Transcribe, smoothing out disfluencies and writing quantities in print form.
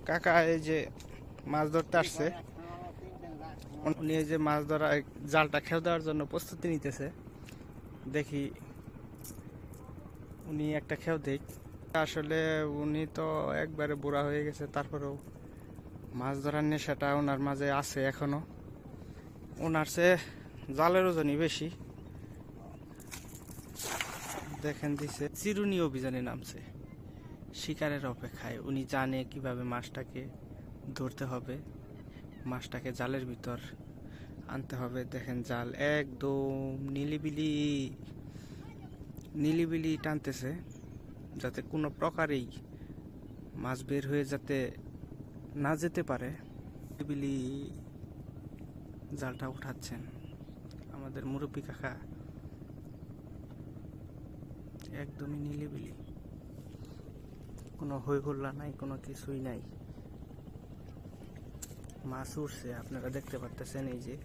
কাকা এই যে মাছ ধরতে আসছে, উনি এই যে মাছ ধরা জালটা খেয়ে দেওয়ার জন্য প্রস্তুতি নিতেছে। দেখি উনি একটা খেয়েও দেখ। আসলে উনি তো একবারে বুড়া হয়ে গেছে, তারপরেও মাছ ধরার নেশাটা ওনার মাঝে আছে এখনো। ওনার চেয়ে জালের ওজনই বেশি। দেখেন দিছে চিরুনি অভিযানে নামছে শিকারের অপেক্ষায়। উনি জানে কিভাবে মাছটাকে ধরতে হবে, মাছটাকে জালের ভিতর আনতে হবে। দেখেন জাল একদম নিলিবিলি নিলিবিলি টানতেছে, যাতে কোনো প্রকারেই মাছ বের হয়ে যাতে না যেতে পারে। নিলিবিলি জালটা উঠাচ্ছেন আমাদের মুরব্বী কাকা, একদমই নিলিবিলি, কোনো হইহুল্লা নাই, কোনো কিছুই নাই। মাছ উঠছে, আপনারা দেখতে পারতেছেন। এই যে